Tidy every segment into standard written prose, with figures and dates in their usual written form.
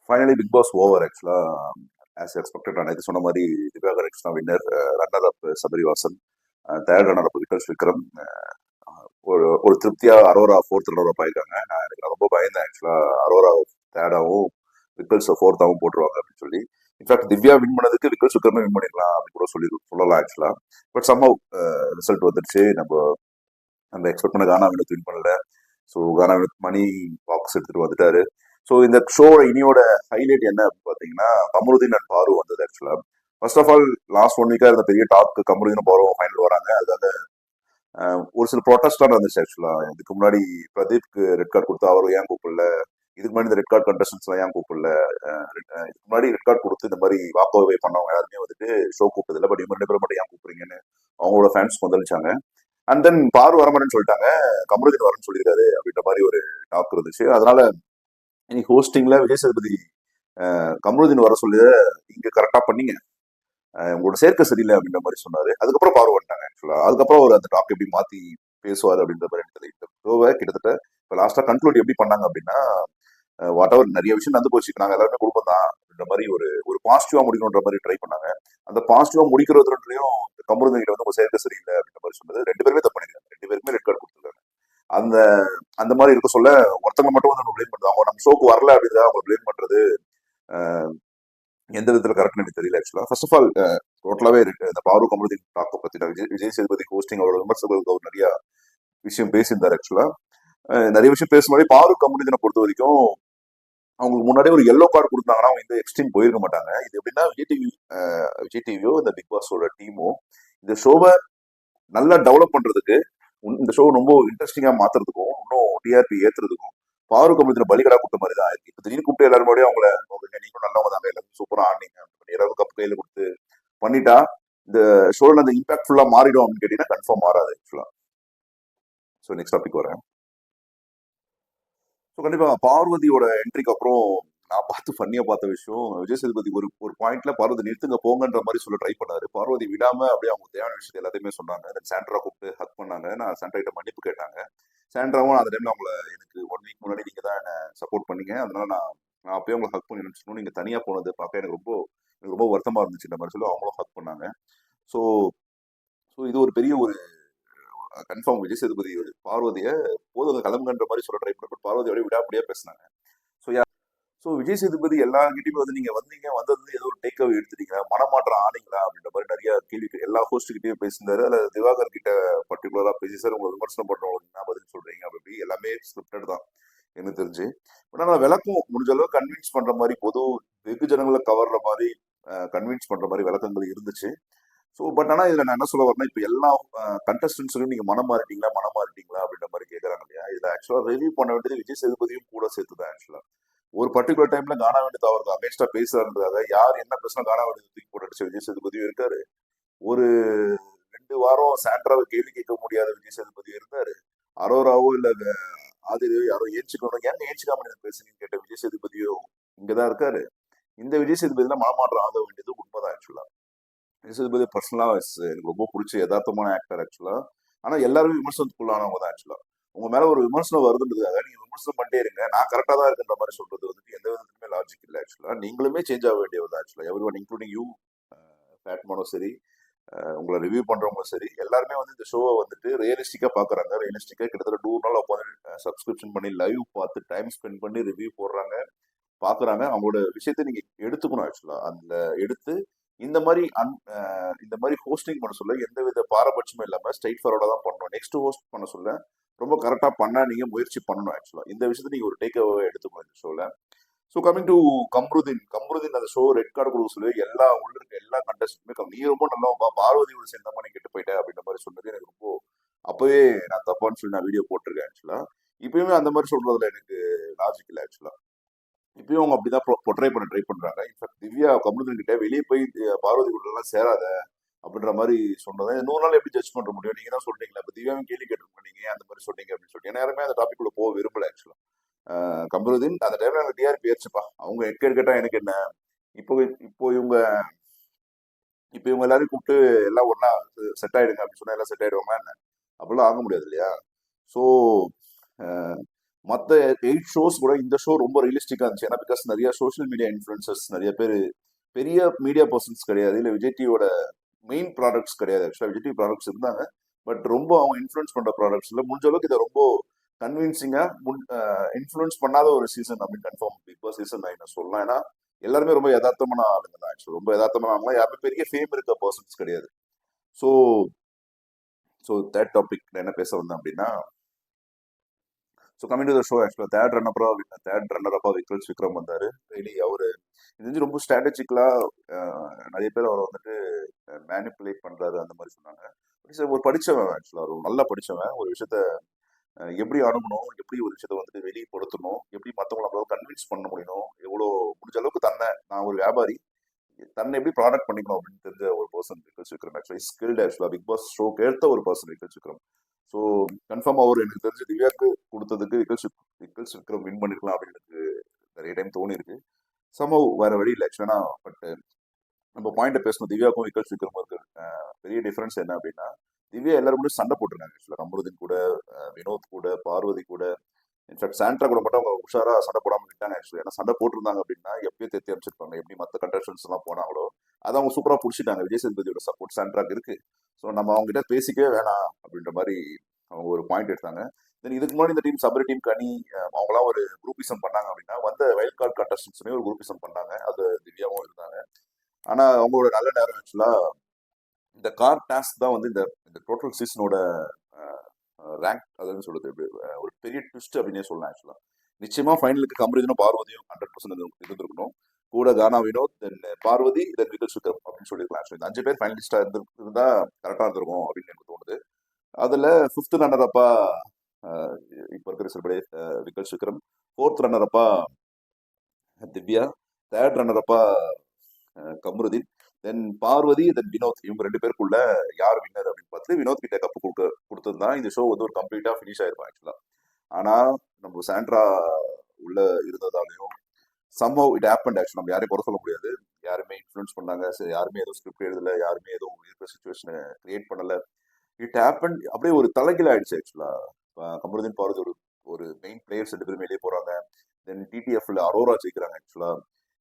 Finally big pass over ஆக்சுவலா. As expected நான் இது சொன்ன மாதிரி திவ்யா கணேஷ் தான் winner. Runner up Sabarivasan, third runner up victors Vikram. ஒரு ஒரு திருப்தியா அரோரா ஃபோர்த் ரன்னர் அப் ஆயிருக்காங்க. எனக்கு ரொம்ப பயந்தேன் ஆக்சுவலா, அரோரா தேர்டாவும் விக்கல்ஸ் ஃபோர்த்தாவும் போட்டுருவாங்க அப்படின்னு சொல்லி. இன்ஃபேக்ட் திவ்யா வின் பண்ணதுக்கு விக்கல்ஸ் விக்ரமே வின் பண்ணிருக்கலாம் அப்படின்னு கூட சொல்லலாம் ஆக்சுவலா. பட் சம்ஹவ் ரிசல்ட் வந்துருச்சு. நம்ம எக்ஸ்பெக்ட் பண்ண கானா வினோத் வின் பண்ணல. ஸோ கானா வினோத் மணி பாக்ஸ் எடுத்துட்டு வந்துட்டாரு. ஸோ இந்த ஷோட இனியோட ஹைலைட் என்ன அப்படின்னு பார்த்தீங்கன்னா, கமருதீன் அண்ட் பாரு வந்தது ஆக்சுவலா. ஃபர்ஸ்ட் ஆஃப் ஆல் லாஸ்ட் 1 வீக்கா இருந்த பெரிய டாக் கமருதீன் பாரு ஃபைனல் வராங்க. அதுக்காக ஒரு சில ப்ரொட்டஸ்ட்லாம் இருந்துச்சு ஆக்சுவலா. இதுக்கு முன்னாடி பிரதீப்க்கு ரெட் கார்டு கொடுத்து அவர் ஏன் கூப்பிடல, இதுக்கு முன்னாடி இந்த ரெட் கார்டு கண்டஸ்டன்ஸ்லாம் ஏன் கூப்பிடல, இதுக்கு முன்னாடி ரெட் கார்டு கொடுத்து இந்த மாதிரி வாக் அவே பண்ணவங்க யாருமே வந்துட்டு ஷோ கூப்பிட்டதில்லை, பட் இவங்க 2 பேரும் மட்டும் ஏன் கூப்பிடுறீங்கன்னு அவங்களோட ஃபேன்ஸ் கொந்தளிச்சாங்க. அண்ட் தென் பாரு வரமாட்டேன்னு சொல்லிட்டாங்க, கமருதீன் வரேன்னு சொல்லியிருக்காரு அப்படின்ற மாதிரி ஒரு டாக் இருந்துச்சு. அதனால இன்னைக்கு ஹோஸ்டிங்ல விஜய் சேதுபதி கமருதீன் வர சொல்லி இங்க கரெக்டா பண்ணீங்க, உங்களோட சேர்க்கை சரியில்லை அப்படின்ற மாதிரி சொன்னாரு. அதுக்கப்புறம் பாரு வந்துட்டாங்க ஆக்சுவலா. அதுக்கப்புறம் அவர் அந்த டாக் எப்படி மாத்தி பேசுவார் அப்படின்ற மாதிரி எனக்கு தெரியல. ஷோவை கிட்டத்தட்ட இப்போ லாஸ்டா கன்க்ளூட் எப்படி பண்ணாங்க அப்படின்னா, வாட் எவர் நிறைய விஷயம் நடந்து போச்சு, நாங்க எல்லாருமே குடும்பம் தான் அப்படின்ற மாதிரி ஒரு பாசிட்டிவா முடிக்கணுன்ற மாதிரி ட்ரை பண்ணாங்க. அந்த பாசிட்டிவா முடிக்கிறதுலயும் கமருதீன் கிட்ட வந்து உங்க சேர்க்கை சரியில்லை அப்படின்ற மாதிரி சொன்னது. 2 பேருமே தப்பு பண்ணிருக்காங்க, 2 பேருமே ரெட் கார்டு கொடுத்துருக்காங்க. அந்த அந்த மாதிரி இருக்க சொல்ல ஒருத்தவங்க மட்டும் வந்து நம்ம பிளேம் பண்றது, அவங்க நம்ம ஷோக்கு வரல அப்படின்றத அவங்க பிளேம் பண்றது எந்த விதத்துல கரெக்ட் எனக்கு தெரியல ஆக்சுவலா. ஃபர்ஸ்ட் ஆஃப் ஆல் டோட்டலாவே இருக்கு இந்த பாரு கமருதீன் டாக்க பத்தி விஜய் சேதுபதி ஹோஸ்டிங் அவரோட விமர்சகர்களுக்கு அவர் நிறைய விஷயம் பேசியிருந்தார் ஆக்சுவலா. நிறைய விஷயம் பேசும் மாதிரி பாரு கமருதீனை பொறுத்த வரைக்கும் அவங்களுக்கு முன்னாடியே ஒரு எல்லோ கார்டு கொடுத்தாங்கன்னா அவங்க இந்த எக்ஸ்ட்ரீம் போயிருக்க மாட்டாங்க. இது எப்படின்னா விஜய் டிவியோ இந்த பிக் பாஸோட டீமோ இந்த ஷோவை நல்லா டெவலப் பண்றதுக்கு, இந்த ஷோ ரொம்ப இன்ட்ரெஸ்டிங்கா மாத்துறதுக்கும், இன்னும் டிஆர்பி ஏத்துறதுக்கும் பாரு கமருதீனை பலிகடா கொடுத்த மாதிரி தான் இருக்கு. இப்போ திடீர்னு கூப்பிட்டு எல்லாரும் மறுபடியும் அவங்கள நீங்களும் நல்லவங்க தாங்க, எல்லாரும் சூப்பரா ஆடினீங்க, எல்லாரும் கப் கையில கொடுத்து பண்ணிட்டா இந்த ஷோல அந்த இம்பாக்ட் ஃபுல்லா மாறிடும் அப்படின்னு கேட்டீங்கன்னா கன்ஃபார்ம் மாறாது ஆக்சுவலா. ஸோ நெக்ஸ்ட் டாபிக் வரேன். ஸோ கண்டிப்பா பார்வதியோட என்ட்ரிக்கு அப்புறம் நான் ஃபன்னியா பார்த்த விஷயம், விஜய் சேதுபதி ஒரு ஒரு பாயிண்ட்ல பார்வதி நிறுத்துங்க போங்கன்ற மாதிரி சொல்ல ட்ரை பண்ணாரு. பார்வதி விடாம அப்படியே அவங்க தேவையான விஷயத்தை எல்லாத்தையுமே சொன்னாங்க. சாண்ட்ரா கூப்பிட்டு ஹக் பண்ணாங்க. நான் சாண்ட்ரா கிட்ட மன்னிப்பு கேட்டாங்க. சாண்ட்ராவும் அந்த டைம்ல அவங்கள எனக்கு 1 வீக் முன்னாடி நீங்க தான் என்ன சப்போர்ட் பண்ணீங்க, அதனால நான் அப்பயே உங்களை ஹக் பண்ணி நினைச்சணும், நீங்க தனியா போனது பார்க்க எனக்கு ரொம்ப வருத்தமா இருந்துச்சுன்ற மாதிரி சொல்லி அவங்களும் ஹக் பண்ணாங்க. ஸோ ஸோ இது ஒரு பெரிய ஒரு கன்ஃபார்ம் விஜய் சேதுபதி பார்வதியை போதும் கிளம்புன்ற மாதிரி சொல்ல ட்ரை பண்ண, பார்வதியோட விடாப்படியா பேசினாங்க. ஸோ விஜய் சேதுபதி எல்லார்கிட்டயுமே வந்து நீங்க வந்தது ஏதோ ஒரு டேக் அவே எடுத்துட்டீங்களா, மனமாற்றம் ஆனீங்களா அப்படின்ற மாதிரி நிறைய கேள்வி எல்லா ஹோஸ்ட்கிட்டயும் பேசியிருந்தாரு. அதில் திவாகர் கிட்ட பர்டிகுலரா பேசி, சார் உங்களை விமர்சனம் பண்றவங்களுக்கு என்ன பதில் சொல்றீங்க அப்படி எல்லாமே ஸ்கிரிப்டட் தான் எனக்கு தெரிஞ்சு. பட் ஆனால் விளக்கம் முடிஞ்ச அளவுக்கு கன்வின்ஸ் பண்ற மாதிரி, பொது வெகு ஜனங்களை கவர்ற மாதிரி கன்வின்ஸ் பண்ற மாதிரி விளக்கங்கள் இருந்துச்சு. ஸோ பட் ஆனால் இதுல நான் என்ன சொல்ல வரேன்னா, இப்போ எல்லா கண்டஸ்டன்ஸுக்கும் நீங்க மனம் மாறிட்டீங்களா அப்படின்ற மாதிரி கேட்கறாங்க இல்லையா. இதுல ஆக்சுவலா ரிவ்யூ பண்ண வேண்டியது விஜய் சேதுபதியும் கூட சேர்த்துதான் ஆக்சுவலா. ஒரு பர்டிகுலர் டைம்ல கானா வேண்டியது அவருக்கு அகேன்ஸ்டா பேசுறாருன்றதாக யார் என்ன பேசினா கானா வேண்டியது தூக்கி போட்டு அடிச்ச விஜய் சேதுபதியும் இருக்காரு. ஒரு 2 வாரம் சாண்ட்ராவை கேள்வி கேட்க முடியாத விஜய் சேதுபதி இருந்தாரு. அரோராவோ இல்ல ஆதிரியோ யாரோ ஏச்சுக்கணும், ஏங்க ஏச்சுக்காம நீங்க பேசுறீங்கன்னு கேட்ட விஜய் சேதுபதியோ இங்கதான் இருக்காரு. இந்த விஜய் சேதுபதியில மனமாற்றம் ஆக வேண்டியது உண்மைதான் ஆக்சுவலா. விஜய் சேதுபதி பர்சனலா எனக்கு ரொம்ப பிடிச்ச யதார்த்தமான ஆக்டர் ஆக்சுவலா. ஆனா எல்லாருமே விமர்சனத்துக்குள்ளானவங்க தான் ஆக்சுவலா. உங்க மேல ஒரு விமர்சனம் வருதுன்றதுக்காக நீங்க விமர்சனம் பண்ணிட்டே இருங்க, நான் கரெக்டா தான் இருக்குன்ற மாதிரி சொல்றது வந்துட்டு எந்த விதத்துக்குமே லாஜிக் இல்லை ஆக்சுவலா. நீங்களுமே சேஞ்ச் ஆக வேண்டியது ஆக்சுவலா. எவ்ரி ஒன் இன்க்ளூடிங் யூ, ஃபேட்மானும் சரி, உங்களை ரிவ்யூ பண்றவங்களும் சரி, எல்லாருமே வந்து இந்த ஷோவை வந்துட்டு ரியலிஸ்டிக்கா பாக்குறாங்க. ரியலிஸ்டிக்கா கிட்டத்தட்ட 2 நாள் உட்காந்து சப்ஸ்கிரிப்ஷன் பண்ணி லைவ் பார்த்து டைம் ஸ்பெண்ட் பண்ணி ரிவ்யூ போடுறாங்க, பாக்குறாங்க. அவங்களோட விஷயத்தை நீங்க எடுத்துக்கணும் ஆக்சுவலா. அந்த எடுத்து இந்த மாதிரி ஹோஸ்டிங் பண்ண சொல்ல எந்த வித பாரபட்சமும் இல்லாம ஸ்ட்ரைட் ஃபார்வர்டா தான் பண்ணணும். நெக்ஸ்ட் ஹோஸ்ட் பண்ண சொல்ல ரொம்ப கரெக்டா பண்ணா நீங்க முயற்சி பண்ணணும் ஆக்சுவலா. இந்த விஷயத்தை நீங்க ஒரு டேக் அவே எடுத்துக்கணும் இந்த ஷோல. ஸோ கமிங் டு கம்ருதீன் அந்த ஷோ ரெட் கார்டு கொடுக்க சொல்லி எல்லா உள்ள இருக்க எல்லா கண்டஸ்டுமே நீ ரொம்ப நல்லவா பார்வதியோட சேர்ந்த மாதிரி கெட்டு போயிட்ட அப்படின்ற மாதிரி சொன்னது எனக்கு ரொம்ப, அப்பவே நான் தப்பான்னு சொல்லி நான் வீடியோ போட்டிருக்கேன் ஆக்சுவலா. இப்பயுமே அந்த மாதிரி சொல்றதுல எனக்கு லாஜிக் இல்லை ஆக்சுவலா. இப்பயும் அவங்க அப்படிதான் பொட்ரை பண்ண ட்ரை பண்றாங்க. இன்ஃபேக்ட் திவ்யா கமருதீன் கிட்ட வெளியே போய் பார்வதி கூட எல்லாம் சேராத அப்படின்ற மாதிரி சொன்னதை 100 நாள் எப்படி ஜட்ஜ் பண்ற முடியும், நீங்க தான் சொல்றீங்களா. இப்ப திவ்யாவும் கேள்வி கேட்டு நீங்க அந்த மாதிரி சொன்னீங்க அப்படின்னு சொல்லிட்டு யாருமே அந்த டாபிக் உள்ள போக விரும்பல ஆக்சுவலா. கமருதீன் அந்த டைம்ல எனக்கு டிஆர்பி ஏறிச்சுப்பா, அவங்க கேட்டா எனக்கு என்ன. இப்போ இப்போ இவங்க இப்போ இவங்க எல்லாரையும் கூப்பிட்டு எல்லாம் ஒன்னா செட் ஆயிடுங்க அப்படின்னு சொன்னா எல்லாம் செட் ஆயிடுவாங்க என்ன, அப்படிலாம் ஆக முடியாது இல்லையா. ஸோ மற்ற 8 ஷோஸ் கூட இந்த ஷோ ரொம்ப ரியலிஸ்டிக்கா இருந்துச்சு. ஏன்னா பிகாஸ் நிறைய சோஷியல் மீடியா இன்ஃபுளுசர்ஸ் நிறைய பேர் பெரிய மீடியா பர்சன்ஸ் கிடையாது, இல்லை விஜய் டிவியோட மெயின் ப்ராடக்ட்ஸ் கிடையாது. ஆக்சுவலாக விஜய் டிவி ப்ராடக்ட்ஸ் இருந்தாங்க, பட் ரொம்ப அவங்க இன்ஃப்ளூயன்ஸ் பண்ற ப்ராடக்ட்ஸ் இல்லை. முடிஞ்ச அளவுக்கு இதை ரொம்ப கன்வின்சிங்கா இன்ஃப்ளூயன்ஸ் பண்ணாத ஒரு சீசன் அப்படின்னு கன்ஃபார்ம் பிக் பாஸ் சீசன் 9 சொல்லலாம். ஏன்னா எல்லாருமே ரொம்ப யதார்த்தமான ஆளுங்க தான். ஆக்சுவலி ரொம்ப யதார்த்தமான ஆளுங்க, யாருமே பெரிய ஃபேம் இருக்க பர்சன்ஸ் கிடையாது. ஸோ ஸோ தேர்ட் டாபிக் என்ன பேச வந்தேன் அப்படின்னா, so coming to the show, ஆக்சுவலாக தேர்ட் ரன்னர் அப்பா விக்ரம் வந்தார். டெய்லி அவர் இது ரொம்ப ஸ்ட்ராட்டஜிக்கலா நிறைய பேர் அவரை வந்துட்டு மேனிப்புலேட் பண்றாரு அந்த மாதிரி சொன்னாங்க. ஒரு படிச்சவன், ஆக்சுவலா ஒரு நல்லா படிச்சவன், ஒரு விஷயத்த எப்படி அணுகணும், எப்படி ஒரு விஷயத்த வந்துட்டு வெளிப்படுத்தணும், எப்படி மற்றவங்களை நம்மளால கன்வின்ஸ் பண்ண முடியும், எவ்வளோ முடிஞ்ச அளவுக்கு தன்னை, நான் ஒரு வியாபாரி, தன்னை எப்படி ப்ராடக்ட் பண்ணிக்கணும் அப்படின்னு தெரிஞ்ச ஒரு பர்சன் விக்கல் விக்ரம். ஆக்சுவலி ஸ்கில்டு, ஆக்சுவலா பிக் பாஸ் ஷோக்கு எடுத்த ஒரு பர்சன் விக்கல் விக்ரம். ஸோ கன்ஃபார்ம் அவர் எனக்கு தெரிஞ்சு திவ்யாவுக்கு கொடுத்ததுக்கு விக்கல் விக்ரம் வின் பண்ணிருக்கலாம் அப்படின்னு எனக்கு நிறைய டைம் தோணி இருக்கு. சம்பவ் வேற வழி இல்லை ஆக்சுவலா. பட் நம்ம பாயிண்ட பேசணும், திவ்யாவுக்கும் விக்கல் விக்ரம் இருக்கு பெரிய டிஃபரன்ஸ் என்ன அப்படின்னா, திவ்யா எல்லாரும் கூட சண்டை போட்டிருக்காங்க. ஆக்சுவலா கமருதீன் கூட, வினோத் கூட, பார்வதி கூட, இன்ஃபேக்ட் சாண்ட்ரா கூட மட்டும் அவங்க உஷாரா சண்டை போடாம விட்டாங்க. ஆக்சுவலி ஏன்னா சண்டை போட்டிருந்தாங்க அப்படின்னா எப்பயும் தேர்த்தி அமைச்சிருப்பாங்க. எப்படி மற்ற கண்டஸ்டன்ஸ் எல்லாம் போனாங்களோ அதை அவங்க சூப்பரா பிடிச்சிட்டாங்க. விஜய் சேதுபதியோட சப்போர்ட் சாண்ட்ராக்கு இருக்கு. ஸோ நம்ம அவங்க கிட்ட பேசிக்கவே வேணாம் அப்படின்ற மாதிரி அவங்க ஒரு பாயிண்ட் எடுத்தாங்க. தென் இதுக்கு முன்னாடி இந்த டீம் சபரி டீம் கனி அவங்களாம் ஒரு குரூப்பிசம் பண்ணாங்க அப்படின்னா, வந்த வைல்ட் கார்டு கண்டஸ்டன்ஸுமே ஒரு குரூப்பிசம் பண்ணாங்க. அது திவ்யாவும் இருந்தாங்க. ஆனா அவங்களோட நல்ல நேரம் ஆக்சுவலா இந்த கார் டாஸ்க் தான் வந்து இந்த டோட்டல் சீசனோட ரேங்க் அதுன்னு சொல்லுது, ஒரு பெரிய ட்விஸ்ட் அப்படின்னே சொல்லலாம். ஆக்சுவலா நிச்சயமா ஃபைனலுக்கு கமருதீனும் பார்வதியும் 100% இருந்திருக்கணும். கூட கானா வினோத், தென் பார்வதி, தென் விக்கல் சுக்கரம் அப்படின்னு சொல்லியிருக்கலாம். ஆக்சுவலி இந்த 5 பேர் ஃபைனலிஸ்டா இருந்தா கரெக்டா இருந்திருக்கும் அப்படின்னு எனக்கு தோணுது. அதுல 5th ரன்னர் அப்பா இப்ப இருக்கிற சிலபடி விக்கல் சுக்கரம், 4th ரன்னர் அப்பா திவ்யா, 3rd ரன்னர் அப்பா கமருதீன், தென் பார்வதி, தென் வினோத். இவங்க 2 பேருக்குள்ள யார் வின்னர் அப்படின்னு பார்த்து வினோத் கிட்ட கப்பு கொடுத்ததுதான் இந்த ஷோ வந்து ஒரு கம்ப்ளீட்டா ஃபினிஷ் ஆயிருக்கும் ஆக்சுவலா. ஆனா நம்ம சாண்ட்ரா உள்ள இருந்ததாலையும் சம்பவ் இட் ஹேப்பன். ஆக்சுவலா நம்ம யாரையும் குறை சொல்ல முடியாது. யாருமே இன்ஃபுளுன்ஸ் பண்ணாங்க, சரி யாருமே எதுவும் ஸ்கிரிப்ட் எழுதல, யாருமே எதுவும் இருக்கிற சுச்சுவேஷனை கிரியேட் பண்ணல. இட் ஹேப்பன், அப்படியே ஒரு தலைகீழ ஆயிடுச்சு. ஆக்சுவலா கமருதீன் பார்வதி ஒரு ஒரு மெயின் பிளேயர்ஸ் 2 பேரும் வெளியே போறாங்க. தென் டிடிஎஃப்ல அரோரா ஜெயிக்கிறாங்க ஆக்சுவலா.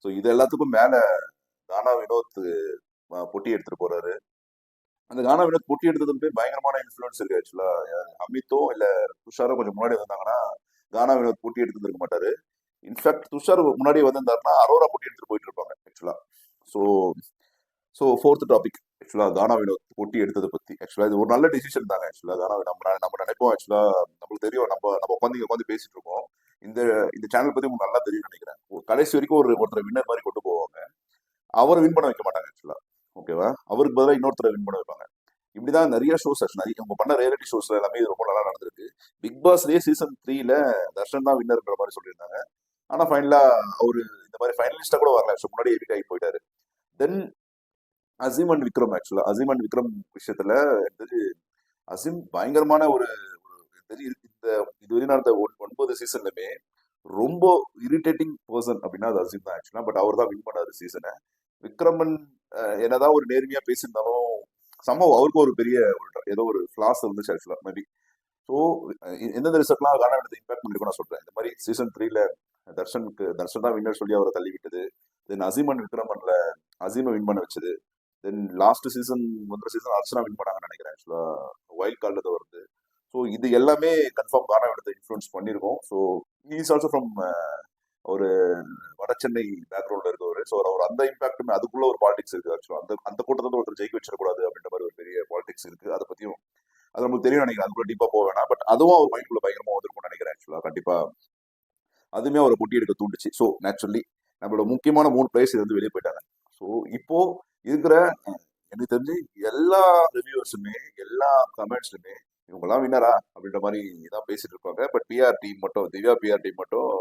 ஸோ இது எல்லாத்துக்கும் மேல கானா வினோத் பொட்டி எடுத்துட்டு போறாரு. அந்த கானா வினோத் பொட்டி எடுத்தது பேர் பயங்கரமான இன்ஃபுளுன்ஸ் இருக்கு. ஆக்சுவலா அமித்தோ இல்ல துஷாரோ கொஞ்சம் முன்னாடி வந்தாங்கன்னா கானா வினோத் பொட்டி எடுத்துருக்க மாட்டாரு. இன்ஃபேக்ட் துஷார் முன்னாடியே வந்திருந்தாருன்னா அரோரா பொட்டி எடுத்துட்டு போயிட்டு இருப்பாங்க ஆக்சுவலா. ஸோ ஸோ 4th டாபிக் ஆக்சுவலா கானா வினோத் பொட்டி எடுத்ததை பத்தி. ஆக்சுவலா இது ஒரு நல்ல டிசிஷன் தாங்க. ஆக்சுவலா கானா நம்ம நினைப்போம், ஆக்சுவலா நம்மளுக்கு தெரியும், நம்ம நம்ம உட்காந்து பேசிட்டு இருக்கோம். இந்த இந்த சேனல் பத்தி உங்களுக்கு நல்லா தெரியும் நினைக்கிறேன். கடைசி வரைக்கும் ஒருத்தர் வின்னர் மாதிரி கொண்டு போவாங்க, அவரை வின் பண்ண வைக்க மாட்டாங்க ஆக்சுவலா. ஓகேவா, அவருக்கு பதிலாக இன்னொருத்தரை வின் பண்ண வைப்பாங்க. இப்படிதான் நிறைய ஷோஸ் நிறைய அவங்க பண்ண ரியாலிட்டி ஷோஸ்ல எல்லாமே இது ரொம்ப நல்லா நடந்திருக்கு. பிக் பாஸ்லயே சீசன் 3ல தர்ஷன் தான் வின்னர்ன்ற மாதிரி சொல்லியிருந்தாங்க. ஆனா ஃபைனலா அவரு இந்த மாதிரி ஃபைனலிஸ்டா கூட வரல. முன்னாடி எவிக் ஆகி போயிட்டாரு. தென் அசீம் அண்ட் விக்ரம், ஆக்சுவலா அசீம் அண்ட் விக்ரம் விஷயத்துல அசீம் பயங்கரமான ஒரு இந்த இதுவரை நடந்த 9 சீசன்லுமே ரொம்ப இரிட்டேட்டிங் பர்சன் அப்படின்னா அது அசீம் தான் ஆக்சுவலா. பட் அவர் தான் வின் பண்ணாரு சீசனை. விக்ரமன் என்னதான் ஒரு நேர்மையா பேசியிருந்தாலும் சம்பவம் அவருக்கும் ஒரு பெரிய ஏதோ ஒரு ஃபிளாஸ் இருந்துச்சு ஆக்சுவலா மேபி. ஸோ எந்தெந்த ரிசல்ட்லாம் காண வேண்டியது இம்பாக்ட் பண்ணிருக்கும் நான் சொல்றேன். இந்த மாதிரி சீசன் 3ல தர்ஷன் தான் வின்னர் சொல்லி அவரை தள்ளி விட்டது. தென் அசீம் அண்ட் விக்ரமன்ல அசீமை வின் பண்ண வச்சது. தென் லாஸ்ட் சீசன் முந்திர சீசன் அர்ச்சனா வின் பண்ணாங்கன்னு நினைக்கிறேன். ஆக்சுவலா வைல்ட் கார்டில் தான் வருது. ஸோ இது எல்லாமே கன்ஃபார்ம் கானா வினத்தை இன்ஃப்ளூயன்ஸ் பண்ணியிருக்கோம். ஸோ இஸ் ஆல்சோ ஃப்ரம் ஒரு வடசென்னை பேக்ரவுண்ட்ல இருக்கவர். ஸோ அவர் அந்த இம்பாக்டுமே அதுக்குள்ள ஒரு பாலிடிக்ஸ் இருக்கு. ஆக்சுவலா அந்த கூட்டத்தை ஒருத்தர் ஜெயிக்க வச்சிடக்கூடாது அப்படின்ற மாதிரி ஒரு பெரிய பாலிடிக்ஸ் இருக்கு. அதை பத்தியும் அது நமக்கு தெரியும் நினைக்கிறேன். அதுக்குள்ள டீப்பா போக வேணாம். பட் அதுவும் அவர் மைண்ட்குள்ள பயங்கரமா வந்திருக்கும்னு நினைக்கிறேன். ஆக்சுவலா கண்டிப்பா அதுவுமே அவரை பொட்டி எடுக்க தூண்டுச்சு. ஸோ நேச்சுரலி நம்மளோட முக்கியமான 3 பிளேயர்ஸ் வந்து வெளியே போயிட்டாங்க. ஸோ இப்போ இருக்கிற எனக்கு தெரிஞ்சு எல்லா ரிவ்யூவர்ஸுமே எல்லா கமெண்ட்ஸ்லுமே இவங்கெல்லாம் வின்னரா அப்படின்ற மாதிரி தான் பேசிட்டு இருப்பாங்க. பட் பிஆர் டீம் மட்டும், திவ்யா பிஆர் டீம் மட்டும்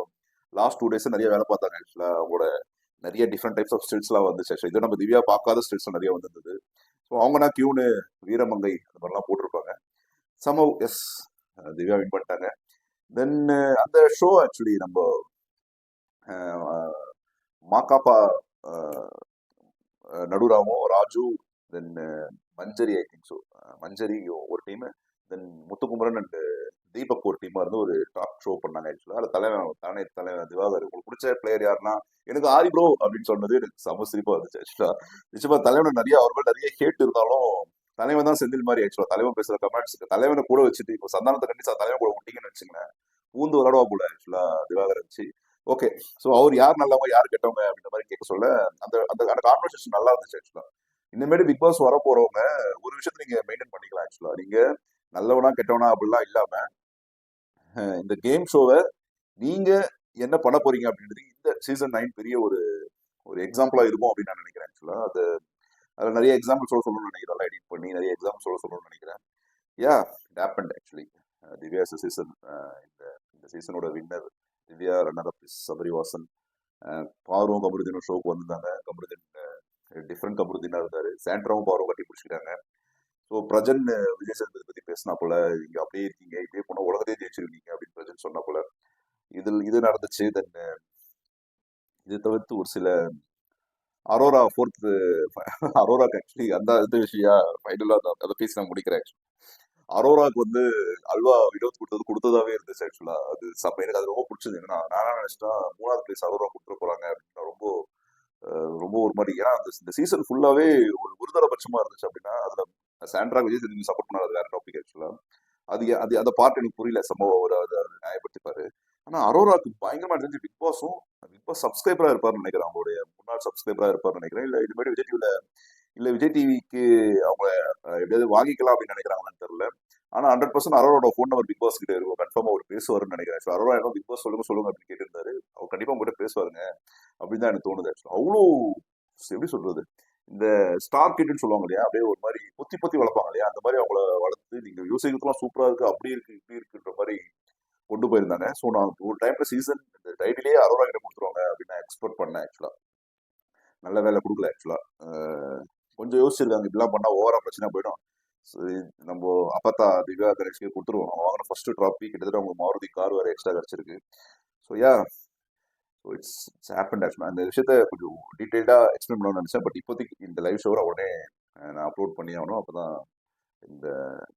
லாஸ்ட் 2 டேஸ் நிறைய வேலை பார்த்தாங்க. ஆக்சுவலா அவங்களோட நிறைய டிஃப்ரெண்ட் டைப்ஸ் ஆஃப் ஸ்டில்ஸ்லாம் வந்துச்சு. இது நம்ம திவ்யா பார்க்காத ஸ்டில்ஸ் நிறைய வந்திருந்தது. ஸோ அவங்கன்னா கியூனு, வீரமங்கை அந்த மாதிரிலாம் போட்டிருப்பாங்க. சமவ் எஸ் திவ்யா வின் பண்ணிட்டாங்க. தென் அந்த ஷோ ஆக்சுவலி நம்ம மாக்காப்பா நடுராவும், ராஜு, தென் மஞ்சரி, ஐ திங்க் ஸோ மஞ்சரி ஒரு team, then Muthukumaran and Deepak ஒரு டீமா இருந்து ஒரு டாக் ஷோ பண்ணாங்க ஆக்சுவலா. அது தலைவன் திவாகர் உங்களுக்கு பிடிச்ச பிளேயர் யாருன்னா எனக்கு ஆரி ப்ரோ அப்படின்னு சொன்னது எனக்கு செம சிரிப்பா இருந்துச்சு ஆக்சுவலா. நிச்சயமா தலைவன் நிறைய அவர்கள் நிறைய ஹேட் இருந்தாலும் தலைவன் தான் செந்தில் மாதிரி ஆக்சுவலா. தலைவன் பேசுற கமெண்ட்ஸ் தலைவனை கூட வச்சுட்டு இப்போ சந்தானத்தை கண்டிப்பா தலைவன் கூட விட்டீங்கன்னு வச்சுங்களேன் பூந்து விளையாடுவா போல ஆக்சுவலா திவாகர் இருந்துச்சு. ஓகே, ஸோ அவர் யார் நல்லவங்க யார் கெட்டவங்க அப்படின்ற மாதிரி கேட்க சொல்ல அந்த அந்த அந்த கான்வர்சேஷன் நல்லா இருந்துச்சு ஆக்சுவலா. இனிமேட்டு பிக் பாஸ் வர போறவங்க ஒரு விஷயத்த நீங்க மெயின்டைன் பண்ணிக்கலாம் ஆக்சுவலா. நீங்க நல்லவனா கெட்டவனா அப்படிலாம் இல்லாம இந்த கேம் ஷோவை நீங்க என்ன பண்ண போறீங்க அப்படின்றது இந்த சீசன் 9 பெரிய ஒரு ஒரு எக்ஸாம்பிளா இருக்கும் அப்படின்னு நான் நினைக்கிறேன் ஆக்சுவலா. அதுல நிறைய எக்ஸாம்பிள் சொல்லணும்னு நினைக்கிறேன், எடிட் பண்ணி நிறைய எக்ஸாம்பிள் சொல்லணும்னு நினைக்கிறேன். Yeah it happened actually. Divya season இந்த இந்த சீசனோட winner Divya, runner up Sabarivasan. பாரும் கமருதீனும் ஷோக்கு வந்திருந்தாங்க. கமருதீன் டிஃப்ரெண்ட் கமருதீனா இருந்தாரு. சாண்ட்ராவும் பாரும் கட்டி பிடிச்சிக்கிட்டாங்க. ஸோ பிரஜன் விஜய் சேதுபதி பத்தி பேசினா போல இங்க அப்படியே இருக்கீங்க இப்படியே போனா உலகத்தையே ஜெயிச்சிருக்கீங்க அப்படின்னு பிரஜன் சொன்னா போல இது நடந்துச்சு. தென் இது தவிர்த்து ஒரு சில அரோரா ஃபோர்த் அரோராக்கு ஆக்சுவலி அந்த இது விஷயம் ஃபைனலா அதை பேசி நான் முடிக்கிறேன். அரோராக்கு வந்து அல்வா வினோத் கொடுத்ததாவே இருந்துச்சு ஆக்சுவலா. அது எனக்கு அது ரொம்ப பிடிச்சது. ஏன்னா நானா நினைச்சிட்டா 3வது பிளேஸ் அரோரா கொடுத்துட போறாங்க அப்படின்னு ரொம்ப ரொம்ப ஒரு மாதிரி. ஏன்னா இந்த சீசன் ஃபுல்லாவே ஒரு பட்சமா இருந்துச்சு அப்படின்னா அதுல சாண்ட்ரா விஜய் சேதுபதி சப்போர்ட் பண்ணாது வேற டாபிக் ஆக்சுவலா. அது அது அந்த பார்ட் எனக்கு புரியல. சம்பவம் அவர் அதை நியாயப்படுத்திப்பாரு. ஆனா அரோராக்கு பயங்கரமா இருந்துச்சு. பிக் பாஸ் சப்ஸ்கிரைபரா இருப்பாருன்னு நினைக்கிறேன். அவங்களுடைய முன்னாள் சப்ஸ்கிரைபரா இருப்பாருன்னு நினைக்கிறேன். இல்ல இது மாதிரி விஜய் டிவிக்கு அவங்க எப்படியாவது வாங்கிக்கலாம் அப்படின்னு நினைக்கிறாங்கன்னு தெரியல. ஆனா 100% அரோரோட ஃபோன் நம்பர் பிக் பாஸ் கிட்ட இருக்கும். கன்ஃபார்மா அவர் பேசுவாருன்னு நினைக்கிறேன். அரோரா என்ன பிக் பாஸ் சொல்லுங்க அப்படின்னு கேட்டிருந்தாரு. அவர் கண்டிப்பா உங்ககிட்ட பேசுவாருங்க அப்படின்னு தான் எனக்கு தோணுது. அவ்வளோ எப்படி சொல்றது, இந்த ஸ்டார் கிட்னு சொல்லுவாங்க இல்லையா, அப்படியே ஒரு மாதிரி பொத்தி பொத்தி வளர்ப்பாங்க இல்லையா, அந்த மாதிரி அவங்கள வளர்த்து நீங்க யோசிக்கிறதுலாம் சூப்பரா இருக்கு அப்படி இருக்கு இப்படி இருக்குன்ற மாதிரி கொண்டு போயிருந்தாங்க. ஸோ நான் ஒரு டைம்ல சீசன் இந்த டைட்டிலே அரோரா கிட்ட கொடுத்துருவாங்க அப்படின்னு நான் எக்ஸ்பெக்ட் பண்ணேன் ஆக்சுவலா. நல்ல வேலை கொடுக்கல ஆக்சுவலா. கொஞ்சம் யோசிச்சிருக்காங்க இப்படிலாம் பண்ணா ஓவரா பிரச்சனை போயிடும். நம்ம அப்பத்தா திவ்யா கணேஷ்க்கு கொடுத்துருவோம். அவங்க வாங்கின ஃபர்ஸ்ட் ட்ராஃபி கிட்டத்தட்ட அவங்க மாருதி கார் வேற எக்ஸ்ட்ரா கிடைச்சிருக்கு. ஸோ யா இட்ஸ் ஹேப்பன் ஆக்சுவலா. அந்த விஷயத்த கொஞ்சம் டீட்டெயில்டா எக்ஸ்பிளைன் பண்ணணும்னு நினைச்சேன். பட் இப்போதைக்கு இந்த லைவ் ஷோவை உடனே நான் அப்லோட் பண்ணி ஆகணும். அப்பதான் இந்த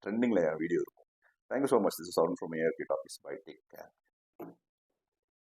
ட்ரெண்டிங்ல என் வீடியோ இருக்கும். Thank you so much. This is Arun from ARK topics. Bye, take care.